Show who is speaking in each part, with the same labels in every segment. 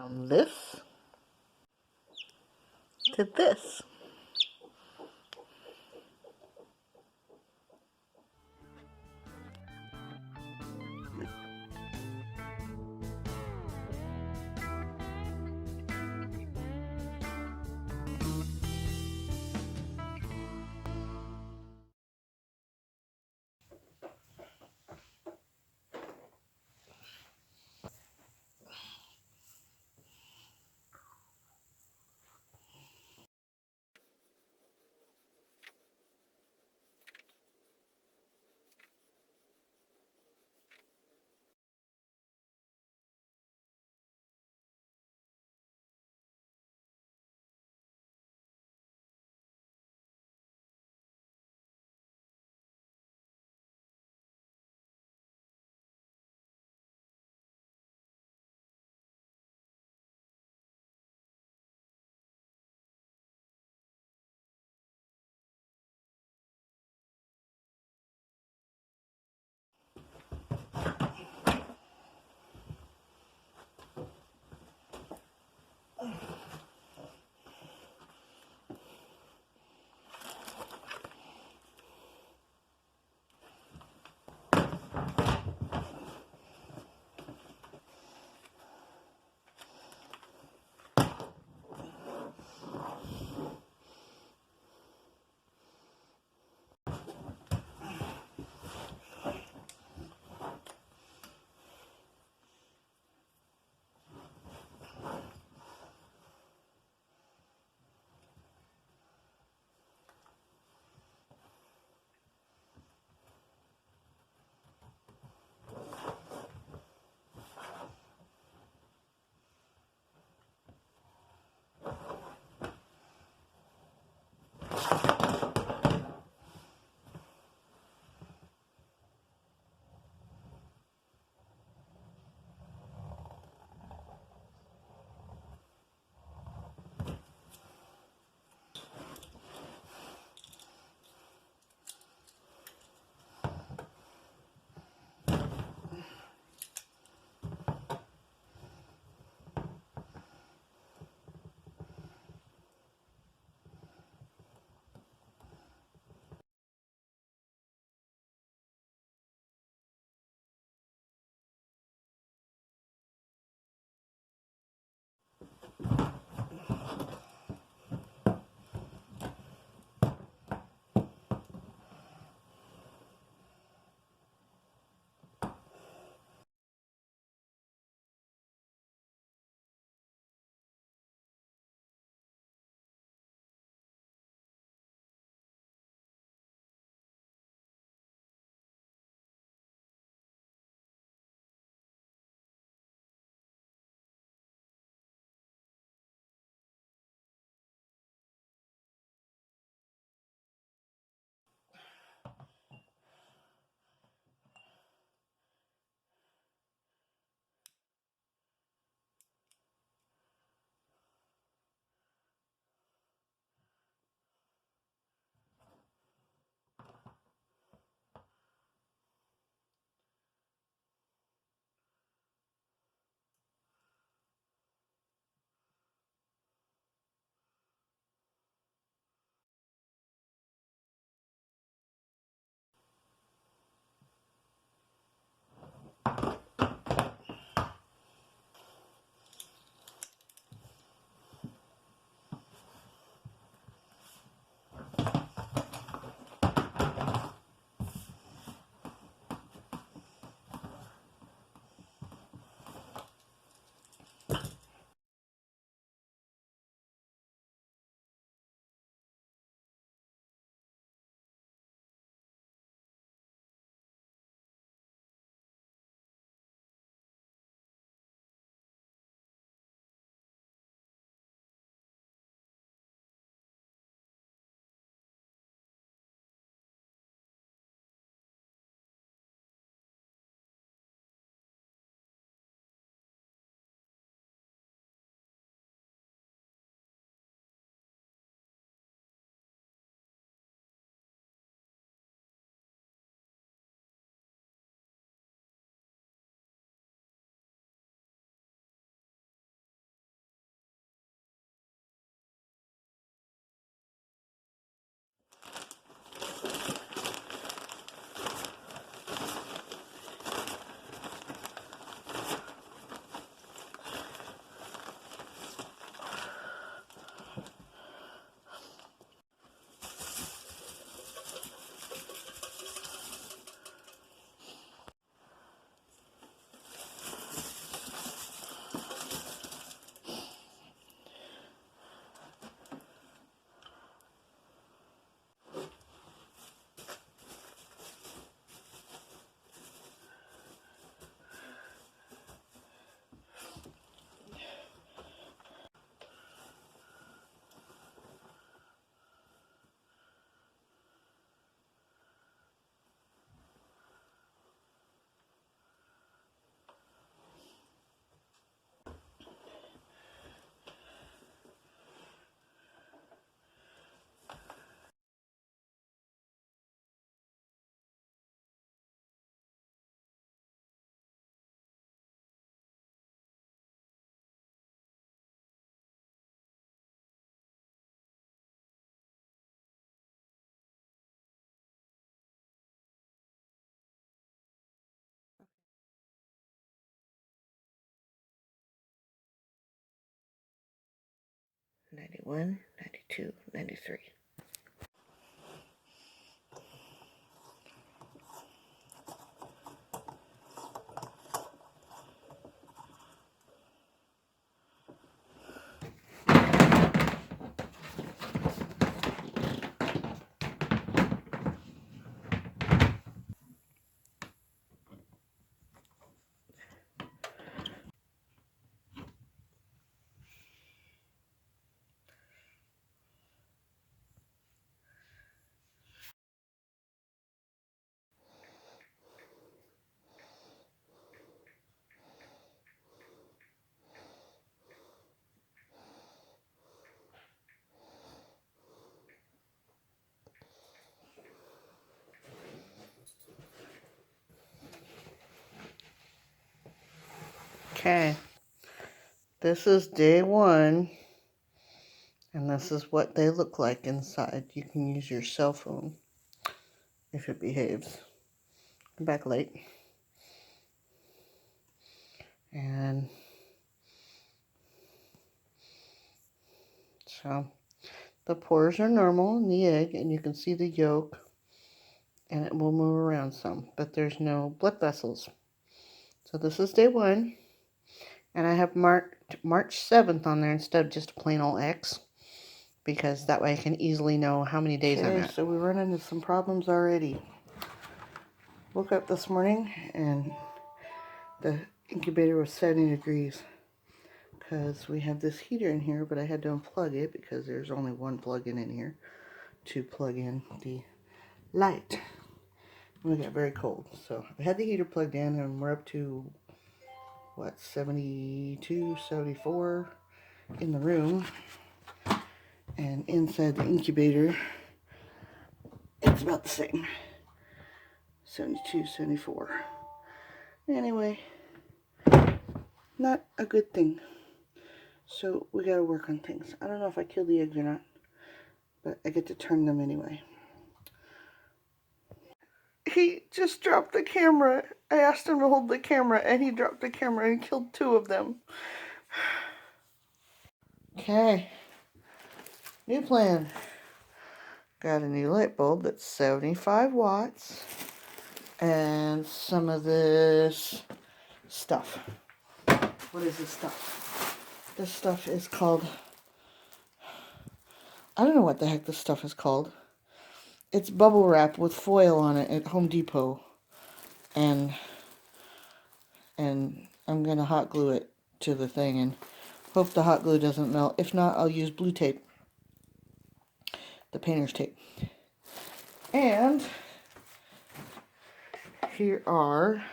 Speaker 1: from this to this. 91, 92, 93. Okay, this is day 1, and this is what they look like inside. You can use your cell phone if it behaves. Come back late. And so the pores are normal in the egg, and you can see the yolk, and it will move around some, but there's no blood vessels. So this is day 1, and I have marked March 7th on there instead of just a plain old X, because that way I can easily know how many days I'm at. So we run into some problems already. Woke up this morning, and the incubator was 70 degrees, because we have this heater in here, but I had to unplug it because there's only one plug-in in here to plug in the light. We got very cold, so I had the heater plugged in, and we're up to what, 72, 74 in the room, and inside the incubator it's about the same, 72, 74. Anyway, not a good thing, so we gotta work on things. I don't know if I killed the eggs or not, but I get to turn them anyway. He just dropped the camera. I asked him to hold the camera, and he dropped the camera and killed 2 of them. Okay. New plan. Got a new light bulb that's 75 watts. And some of this stuff. What is this stuff? This stuff is called... I don't know what the heck this stuff is called. It's bubble wrap with foil on it at Home Depot. And I'm going to hot glue it to the thing and hope the hot glue doesn't melt. If not, I'll use blue tape. The painter's tape. And here are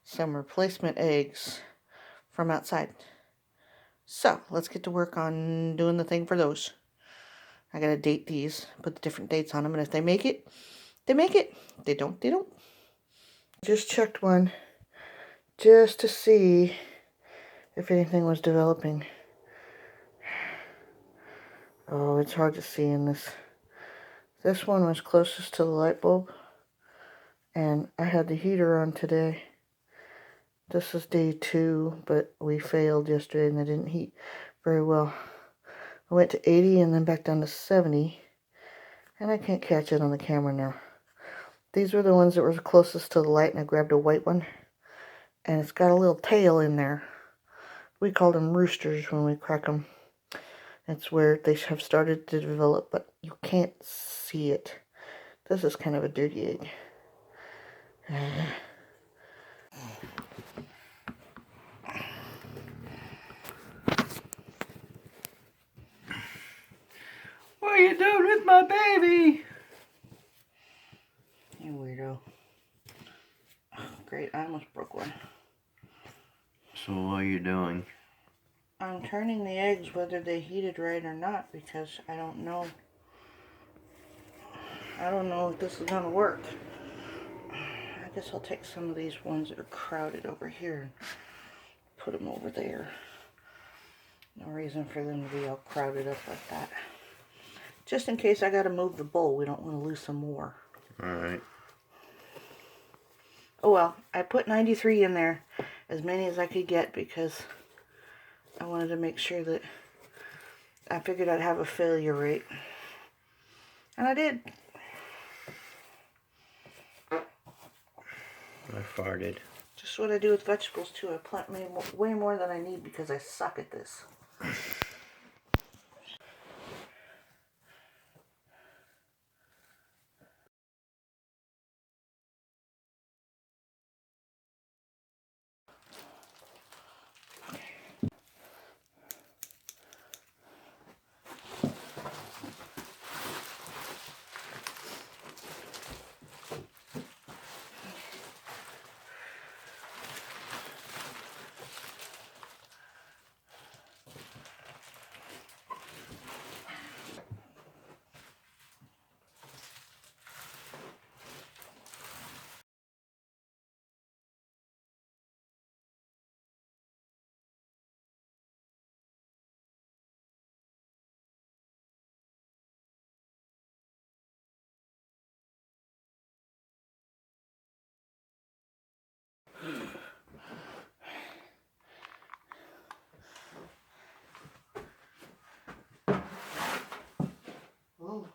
Speaker 1: some replacement eggs from outside. So, let's get to work on doing the thing for those. I gotta date these, put the different dates on them, and if they make it, they make it. If they don't, they don't. Just checked one just to see if anything was developing. Oh, it's hard to see in this. This one was closest to the light bulb, and I had the heater on today. This is day 2, but we failed yesterday and they didn't heat very well. I went to 80 and then back down to 70, and I can't catch it on the camera now. These were the ones that were closest to the light, and I grabbed a white one, and it's got a little tail in there. We call them roosters when we crack them. That's where they have started to develop, but you can't see it. This is kind of a dirty egg. What are you doing with my baby? You weirdo. Oh, great, I almost broke one.
Speaker 2: So what are you doing?
Speaker 1: I'm turning the eggs whether they heated right or not, because I don't know. I don't know if this is going to work. I guess I'll take some of these ones that are crowded over here and put them over there. No reason for them to be all crowded up like that. Just in case I got to move the bowl, we don't want to lose some more.
Speaker 2: Alright.
Speaker 1: Oh well, I put 93 in there, as many as I could get, because I wanted to make sure that I figured I'd have a failure rate. And I did.
Speaker 2: I farted.
Speaker 1: Just what I do with vegetables too. I plant way more than I need because I suck at this. Oh.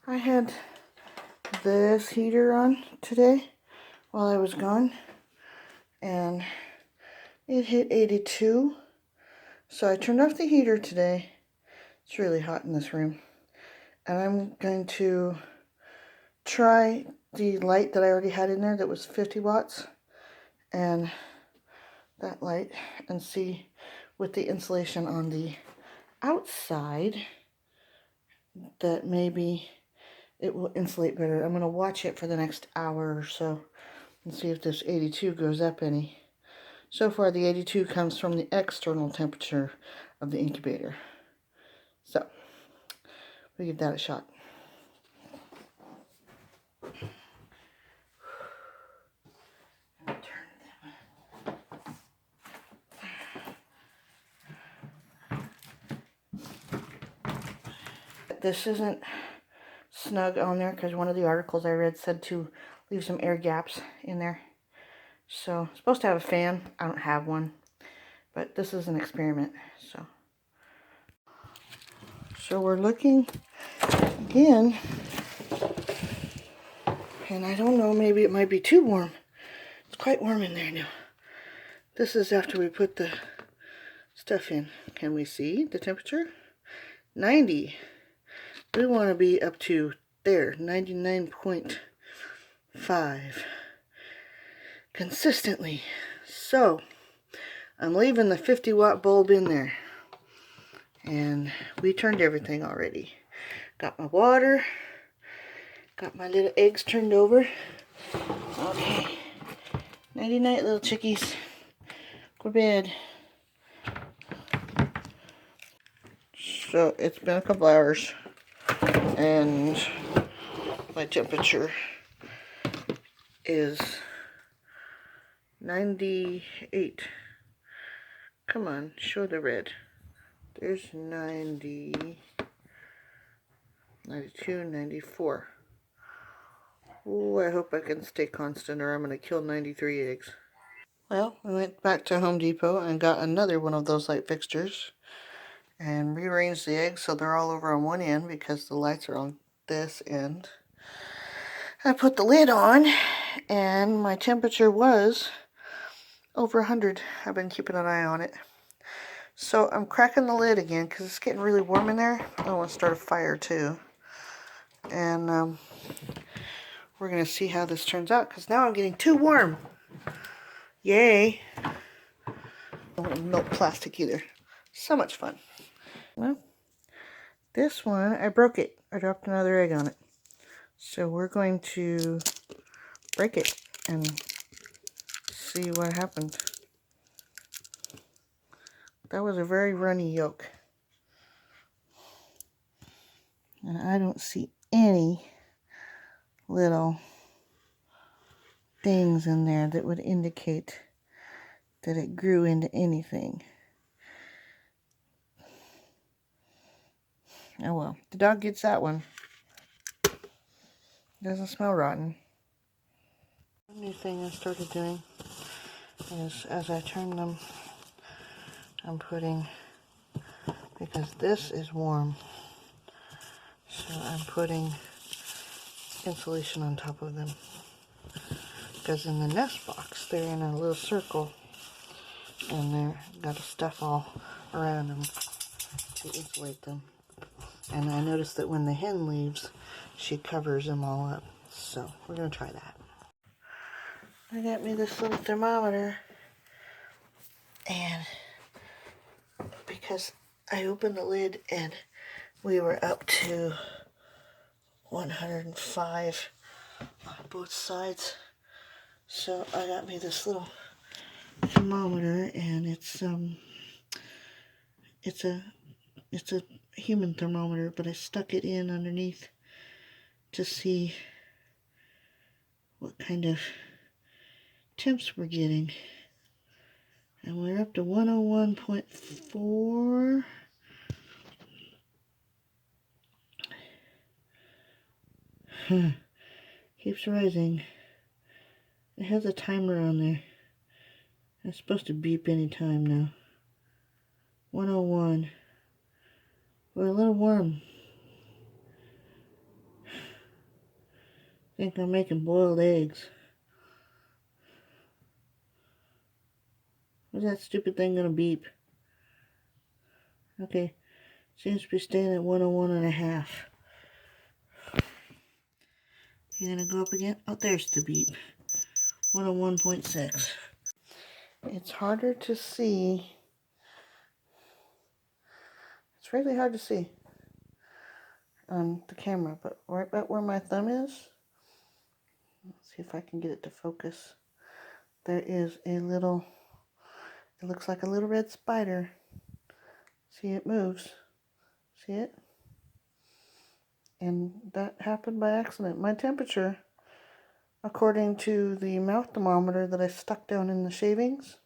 Speaker 1: I had this heater on today while I was gone, and it hit 82. So I turned off the heater today. It's really hot in this room. And I'm going to try the light that I already had in there that was 50 watts and that light, and see with the insulation on the outside that maybe it will insulate better. I'm going to watch it for the next hour or so and see if this 82 goes up any. So far the 82 comes from the external temperature of the incubator. So we give that a shot. This isn't snug on there because one of the articles I read said to leave some air gaps in there. So I'm supposed to have a fan. I don't have one, but this is an experiment. So we're looking again, and I don't know, maybe it might be too warm. It's quite warm in there now. This is after we put the stuff in. Can we see the temperature? 90. We want to be up to there, 99.5 consistently. So I'm leaving the 50-watt bulb in there, and we turned everything already. Got my water, got my little eggs turned over. Okay, nighty night, little chickies. Go to bed. So it's been a couple hours, and my temperature is 98. Come on, show the red. There's 90, 92, 94. Oh, I hope I can stay constant or I'm going to kill 93 eggs. Well, we went back to Home Depot and got another one of those light fixtures and rearranged the eggs so they're all over on one end because the lights are on this end. I put the lid on and my temperature was over 100. I've been keeping an eye on it. So I'm cracking the lid again because it's getting really warm in there. I want to start a fire too. And we're going to see how this turns out because now I'm getting too warm. Yay. I don't want to melt plastic either. So much fun. Well, this one, I broke it. I dropped another egg on it. So we're going to break it and see what happened. That was a very runny yolk. And I don't see any little things in there that would indicate that it grew into anything. Oh well, the dog gets that one. Doesn't smell rotten. One new thing I started doing is as I turn them, I'm putting, because this is warm, so I'm putting insulation on top of them. Because in the nest box, they're in a little circle, and they've got stuff all around them to insulate them. And I noticed that when the hen leaves, she covers them all up. So we're going to try that. I got me this little thermometer, and because I opened the lid and we were up to 105 on both sides, so I got me this little thermometer, and it's a human thermometer, but I stuck it in underneath to see what kind of temps we're getting. And we're up to 101.4. Keeps rising. It has a timer on there. It's supposed to beep any time now. 101. We're a little warm. I think I'm making boiled eggs. What's that stupid thing gonna beep? Okay. Seems to be staying at 101 and a half. You gonna go up again? Oh, there's the beep. 101.6. It's harder to see. It's really hard to see on the camera, but right about where my thumb is, let's see if I can get it to focus. There is a little, it looks like a little red spider. See, it moves. See it? And that happened by accident. My temperature, according to the mouth thermometer that I stuck down in the shavings,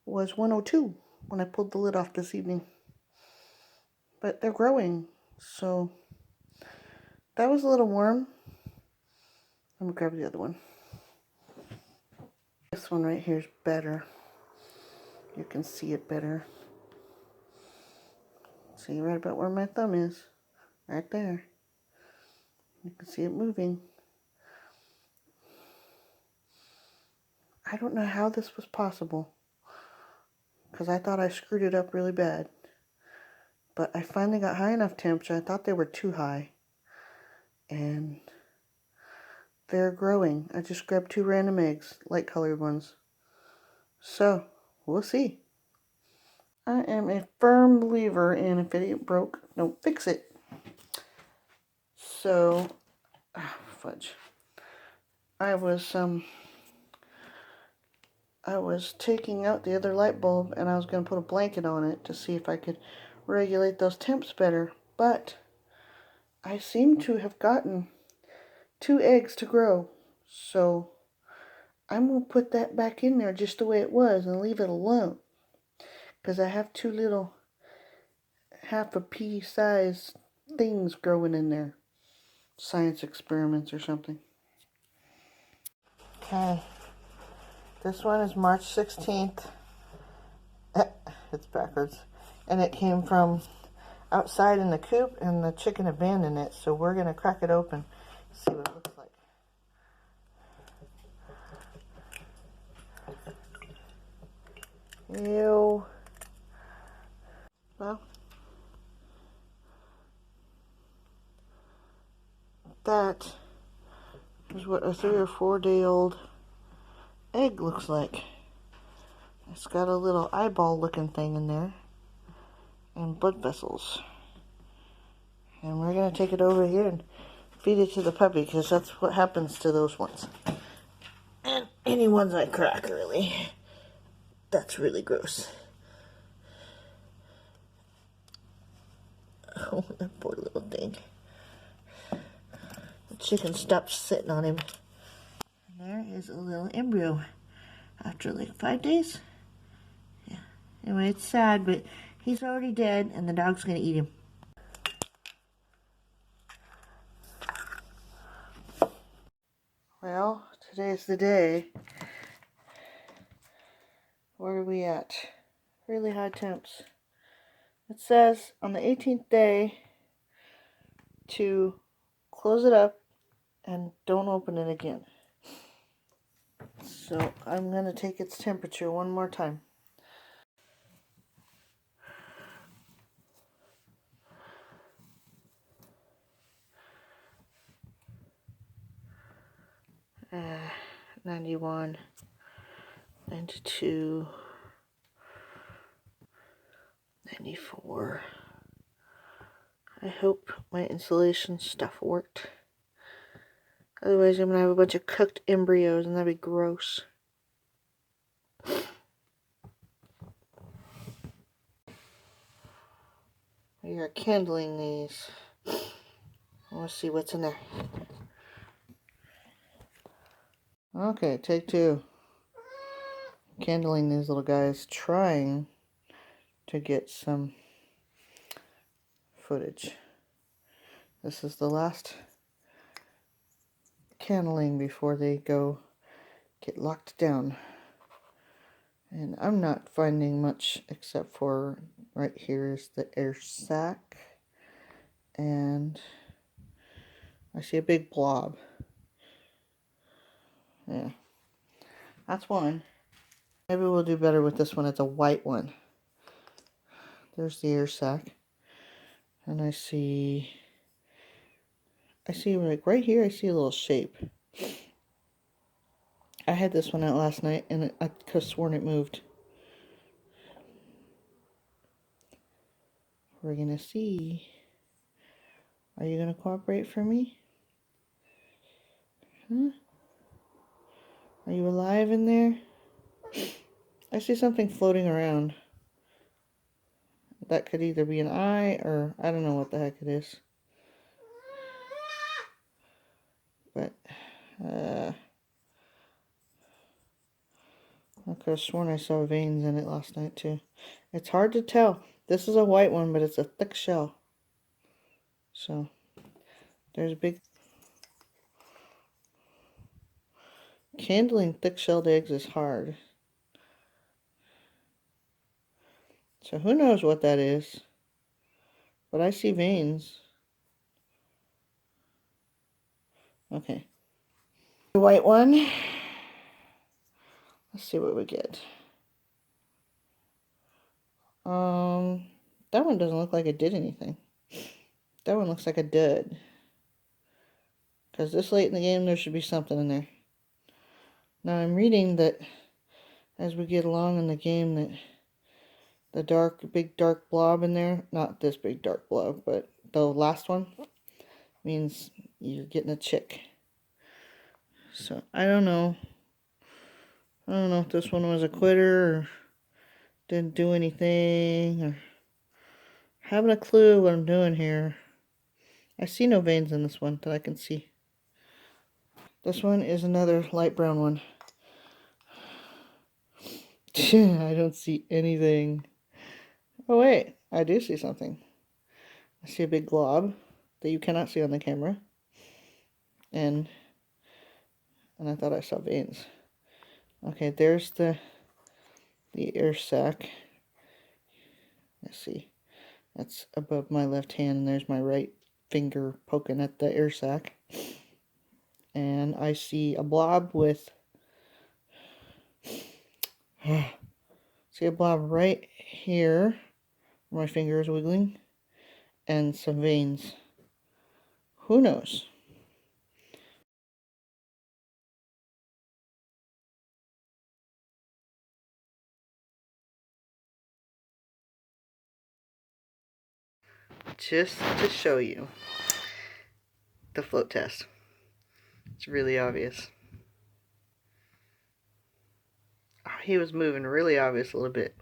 Speaker 1: was 102 when I pulled the lid off this evening. But they're growing, so that was a little warm. I'm gonna grab the other one. This one right here is better. You can see it better. See right about where my thumb is. Right there. You can see it moving. I don't know how this was possible, because I thought I screwed it up really bad. But I finally got high enough temperature. I thought they were too high. And they're growing. I just grabbed 2 random eggs, light colored ones. So, we'll see. I am a firm believer in if it ain't broke, don't fix it. So, fudge. I was taking out the other light bulb, and I was going to put a blanket on it to see if I could regulate those temps better. But I seem to have gotten 2 eggs to grow. So I'm going to put that back in there just the way it was and leave it alone. Because I have 2 little half a pea size things growing in there. Science experiments or something. Okay. This one is March 16th. It's backwards. And it came from outside in the coop, and the chicken abandoned it. So we're going to crack it open, see what it looks like. Ew. Well, that is what a 3 or 4 day old egg looks like. It's got a little eyeball looking thing in there and blood vessels. And we're going to take it over here and feed it to the puppy, because that's what happens to those ones. And any ones I crack, really. That's really gross. Oh, that poor little thing. The chicken stopped sitting on him. And there is a little embryo after like 5 days. Yeah. Anyway, it's sad, but he's already dead, and the dog's going to eat him. Well, today's the day. Where are we at? Really high temps. It says on the 18th day to close it up and don't open it again. So I'm going to take its temperature one more time. Uh, 91, 92, 94. I hope my insulation stuff worked. Otherwise I'm going to have a bunch of cooked embryos, and that'd be gross. We are candling these. Let's see what's in there. Okay, take 2. Candling these little guys, trying to get some footage. This is the last candling before they get locked down. And I'm not finding much, except for right here is the air sac. And I see a big blob. Yeah. That's one. Maybe we'll do better with this one. It's a white one. There's the air sac. And I see like right here, I see a little shape. I had this one out last night, and I could have sworn it moved. We're gonna see. Are you gonna cooperate for me? Huh? Are you alive in there? I see something floating around. That could either be an eye, or I don't know what the heck it is. But, I could have sworn I saw veins in it last night too. It's hard to tell. This is a white one, but it's a thick shell. So, there's a big Handling thick-shelled eggs is hard. So who knows what that is? But I see veins. Okay. The white one. Let's see what we get. That one doesn't look like it did anything. That one looks like a dud. Because this late in the game, there should be something in there. Now I'm reading that as we get along in the game that the big dark blob in there, not this big dark blob, but the last one, means you're getting a chick. So I don't know. I don't know if this one was a quitter or didn't do anything or having a clue what I'm doing here. I see no veins in this one that I can see. This one is another light brown one. I don't see anything. Oh wait, I do see something. I see a big glob that you cannot see on the camera. And I thought I saw veins. Okay, there's the air sac. Let's see. That's above my left hand, and there's my right finger poking at the air sac. And I see a blob with see a blob right here where my finger is wiggling, and some veins. Who knows? Just to show you the float test. It's really obvious. Oh, he was moving really obvious a little bit.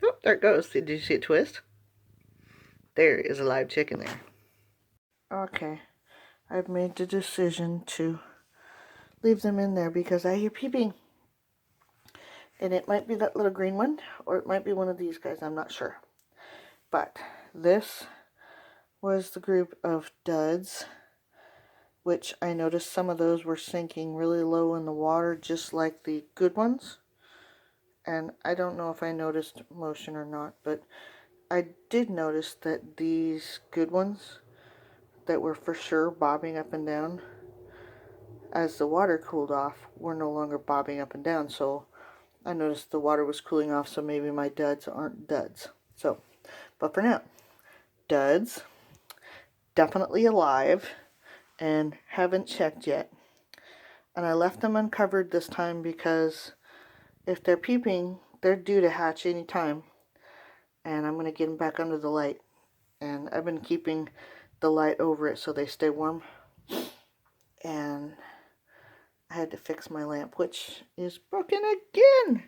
Speaker 1: Oh, there it goes. Did you see it twist? There is a live chicken there. Okay, I've made the decision to leave them in there because I hear peeping. And it might be that little green one, or it might be one of these guys, I'm not sure. But this was the group of duds, which I noticed some of those were sinking really low in the water, just like the good ones. And I don't know if I noticed motion or not, but I did notice that these good ones that were for sure bobbing up and down, as the water cooled off, were no longer bobbing up and down. So I noticed the water was cooling off, so maybe my duds aren't duds. So, but for now, duds, definitely alive, and haven't checked yet. And I left them uncovered this time because if they're peeping, they're due to hatch any time. And I'm going to get them back under the light. And I've been keeping the light over it so they stay warm. And I had to fix my lamp, which is broken again.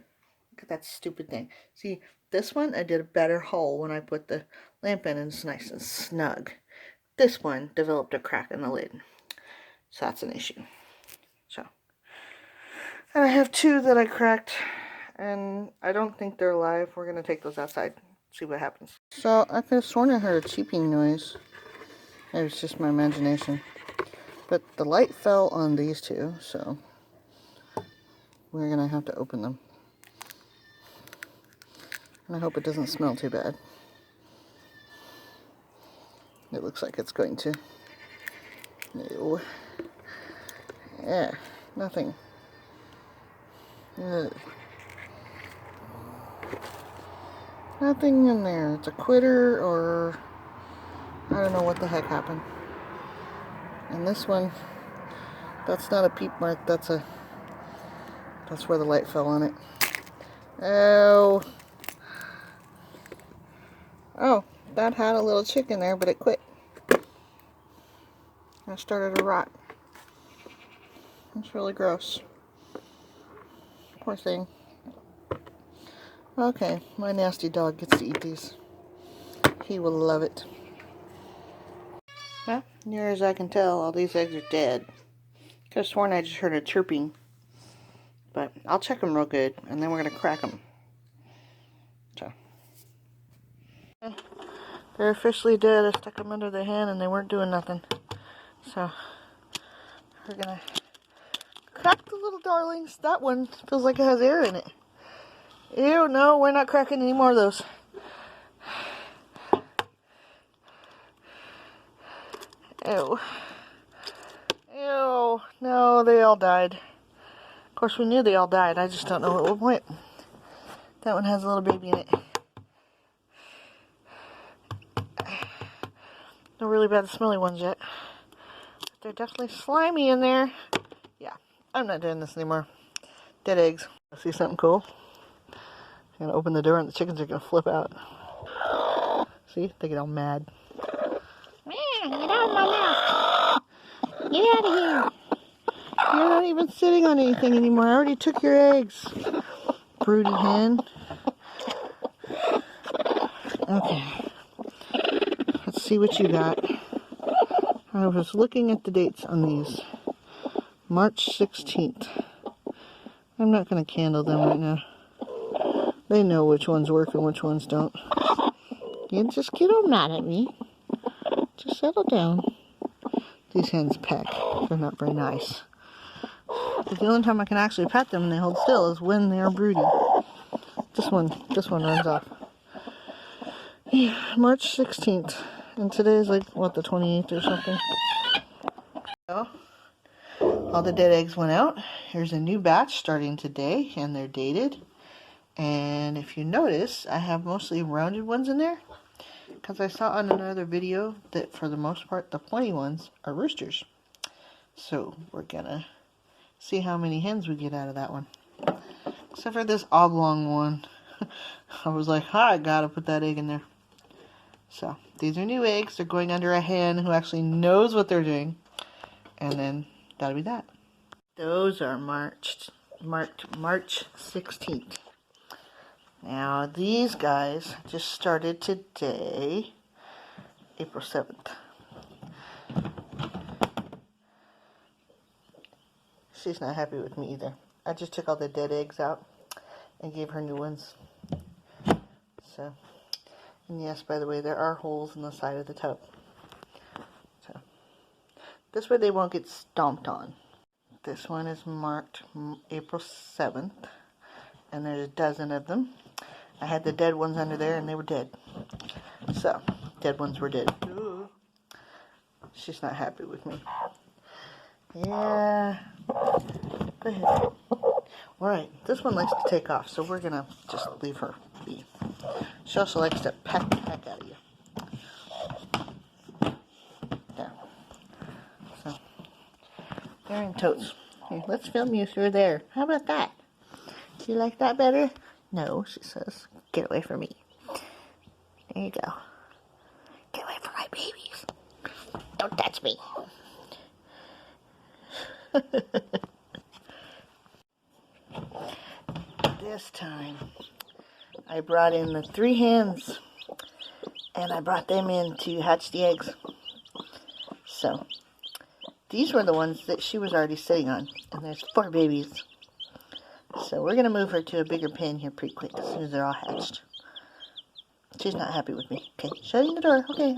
Speaker 1: Look at that stupid thing. See, this one I did a better hole when I put the lamp in, and it's nice and snug. This one developed a crack in the lid. So that's an issue. So, and I have two that I cracked, and I don't think they're alive. We're going to take those outside, see what happens. So I could have sworn I heard a cheeping noise. Maybe it's just my imagination. But the light fell on these two, so we're going to have to open them. And I hope it doesn't smell too bad. It looks like it's going to. No. Yeah, nothing. Ugh. Nothing in there. It's a quitter, or I don't know what the heck happened. And this one, that's not a peep mark, that's where the light fell on it. Oh. Oh, that had a little chick in there, but it quit. It started to rot. It's really gross. Poor thing. Okay, my nasty dog gets to eat these. He will love it. Well, near as I can tell, all these eggs are dead. Could have sworn I just heard a chirping. But I'll check them real good, and then we're going to crack them. So. They're officially dead. I stuck them under the hand, and they weren't doing nothing. So, we're going to crack the little darlings. That one feels like it has air in it. Ew, no, we're not cracking any more of those. Ew. Ew. No, they all died. Of course, we knew they all died. I just don't know at what point. That one has a little baby in it. No really bad smelly ones yet. But they're definitely slimy in there. Yeah, I'm not doing this anymore. Dead eggs. See something cool? I'm gonna open the door and the chickens are gonna flip out. See? They get all mad. Get out of my mouth! Get out of here! You're not even sitting on anything anymore. I already took your eggs. Broody hen. Okay. Let's see what you got. I was looking at the dates on these. March 16th. I'm not going to candle them right now. They know which ones work and which ones don't. You just get all mad at me. Just settle down. These hens peck. They're not very nice. But the only time I can actually pet them and they hold still is when they are broody. This one runs off. Yeah, March 16th. And today is like, what, the 28th or something? So, all the dead eggs went out. Here's a new batch starting today, and they're dated. And if you notice, I have mostly rounded ones in there, because I saw on another video that for the most part, the pointy ones are roosters. So, we're gonna see how many hens we get out of that one. Except for this oblong one. I was like, I gotta put that egg in there. So, these are new eggs. They're going under a hen who actually knows what they're doing. And then, that'll be that. Those are marked March 16th. Now, these guys just started today, April 7th. She's not happy with me either. I just took all the dead eggs out and gave her new ones. So, and yes, by the way, there are holes in the side of the tote. So, this way they won't get stomped on. This one is marked April 7th, and there's a dozen of them. I had the dead ones under there, and they were dead. So, dead ones were dead. Ooh. She's not happy with me. Yeah. Go ahead. Alright, this one likes to take off, so we're going to just leave her be. She also likes to peck the heck out of you. There. So, they're in totes. Here, let's film you through there. How about that? Do you like that better? No, she says. Get away from me. There you go. Get away from my babies. Don't touch me. This time, I brought in the 3 hens, and I brought them in to hatch the eggs. So, these were the ones that she was already sitting on, and there's 4 babies. So we're going to move her to a bigger pen here pretty quick as soon as they're all hatched. She's not happy with me. Okay, shutting the door. Okay.